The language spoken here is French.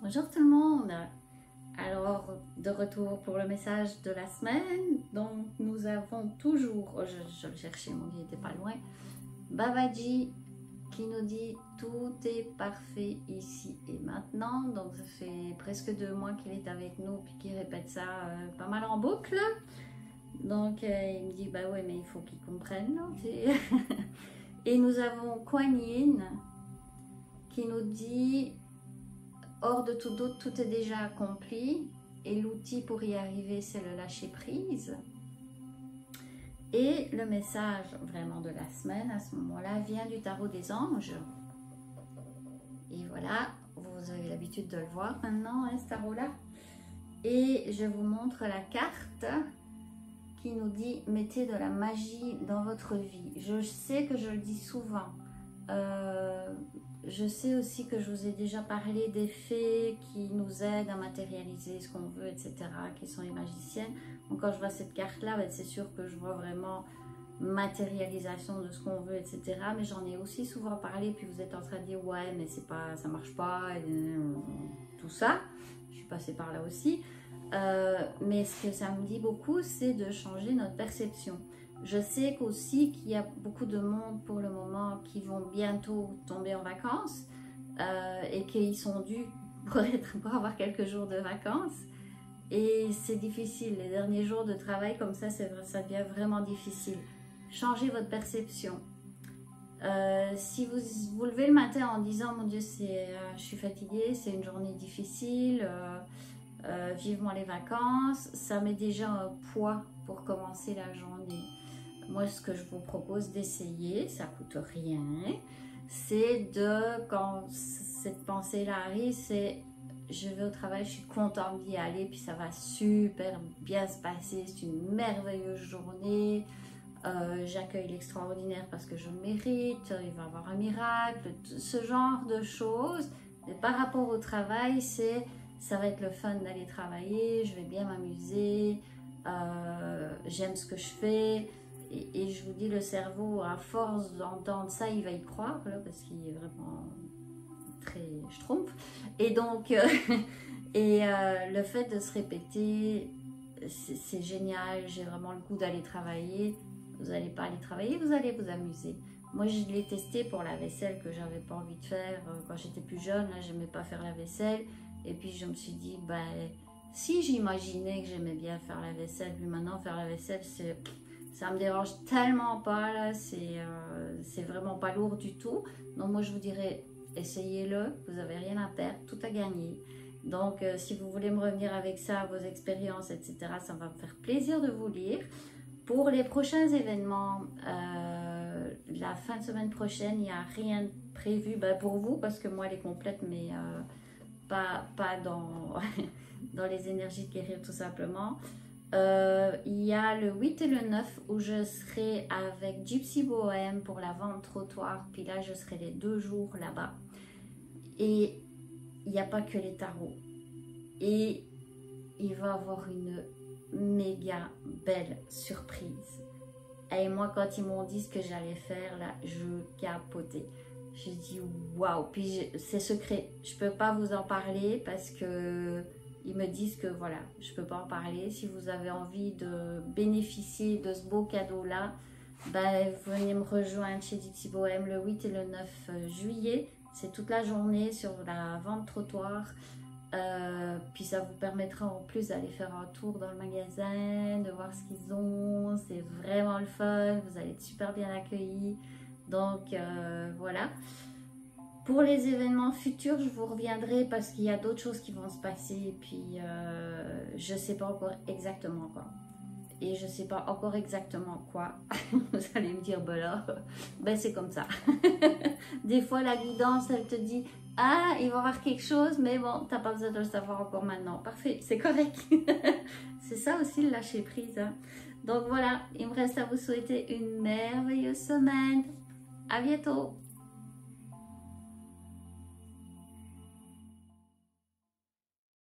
Bonjour tout le monde. Alors, de retour pour le message de la semaine. Donc, nous avons toujours, je le cherchais, mon Dieu, il n'était pas loin, Babaji qui nous dit tout est parfait ici et maintenant. Donc, ça fait presque 2 mois qu'il est avec nous puis qu'il répète ça pas mal en boucle. Donc, il me dit, bah ouais, mais il faut qu'il comprenne. Et nous avons Kuan Yin qui nous dit hors de tout doute, tout est déjà accompli et l'outil pour y arriver, c'est le lâcher prise. Et le message vraiment de la semaine à ce moment-là vient du tarot des anges. Et voilà, vous avez l'habitude de le voir maintenant, hein, ce tarot-là. Et je vous montre la carte qui nous dit mettez de la magie dans votre vie. Je sais que je le dis souvent. Je sais aussi que je vous ai déjà parlé des fées qui nous aident à matérialiser ce qu'on veut, etc., qui sont les magiciennes. Donc quand je vois cette carte-là, ben, c'est sûr que je vois vraiment matérialisation de ce qu'on veut, etc. Mais j'en ai aussi souvent parlé, puis vous êtes en train de dire ouais, mais c'est pas, ça marche pas, tout ça. Je suis passée par là aussi. Mais ce que ça me dit beaucoup, c'est de changer notre perception. Je sais qu'aussi qu'il y a beaucoup de monde pour le moment qui vont bientôt tomber en vacances et qu'ils sont dus pour avoir quelques jours de vacances. Et c'est difficile, les derniers jours de travail comme ça devient vraiment difficile. Changez votre perception. Si vous vous levez le matin en disant mon Dieu, je suis fatiguée, c'est une journée difficile, vivement les vacances, ça met déjà un poids pour commencer la journée. Moi, ce que je vous propose d'essayer, ça coûte rien, c'est quand cette pensée-là arrive, c'est je vais au travail, je suis contente d'y aller, puis ça va super bien se passer, c'est une merveilleuse journée, j'accueille l'extraordinaire parce que je le mérite, il va y avoir un miracle, ce genre de choses. Et par rapport au travail, ça va être le fun d'aller travailler, je vais bien m'amuser, j'aime ce que je fais. Et je vous dis, le cerveau, à force d'entendre ça, il va y croire, là, parce qu'il est vraiment très schtroumpf. Et donc, le fait de se répéter, c'est génial, j'ai vraiment le goût d'aller travailler. Vous n'allez pas aller travailler, vous allez vous amuser. Moi, je l'ai testé pour la vaisselle que j'avais pas envie de faire quand j'étais plus jeune. Là, j'aimais pas faire la vaisselle. Et puis, je me suis dit, ben, si j'imaginais que j'aimais bien faire la vaisselle, puis maintenant, faire la vaisselle, ça me dérange tellement pas, là, c'est vraiment pas lourd du tout. Donc moi je vous dirais, essayez-le, vous n'avez rien à perdre, tout à gagner. Donc si vous voulez me revenir avec ça, vos expériences, etc., ça va me faire plaisir de vous lire. Pour les prochains événements, la fin de semaine prochaine, il n'y a rien prévu pour vous, parce que moi elle est complète, mais pas dans, dans les énergies de guérir tout simplement. Il y a le 8 et le 9 où je serai avec Gypsy Bohème pour la vente trottoir, puis là je serai les 2 jours là-bas. Et il n'y a pas que les tarots. Et il va y avoir une méga belle surprise. Et moi, quand ils m'ont dit ce que j'allais faire, là, je capotais. J'ai dit waouh, puis c'est secret, je peux pas vous en parler parce que ils me disent que voilà, je peux pas en parler. Si vous avez envie de bénéficier de ce beau cadeau là, ben, venez me rejoindre chez Gypsy Bohème le 8 et le 9 juillet. C'est toute la journée sur la vente trottoir. Puis ça vous permettra en plus d'aller faire un tour dans le magasin, de voir ce qu'ils ont. C'est vraiment le fun, vous allez être super bien accueillis. Donc voilà. Pour les événements futurs, je vous reviendrai parce qu'il y a d'autres choses qui vont se passer. Et puis je ne sais pas encore exactement quoi. Et je ne sais pas encore exactement quoi. Vous allez me dire, ben là, ben c'est comme ça. Des fois, la guidance, elle te dit, ah, il va y avoir quelque chose, mais bon, tu n'as pas besoin de le savoir encore maintenant. Parfait, c'est correct. C'est ça aussi le lâcher prise. Hein. Donc voilà, il me reste à vous souhaiter une merveilleuse semaine. À bientôt.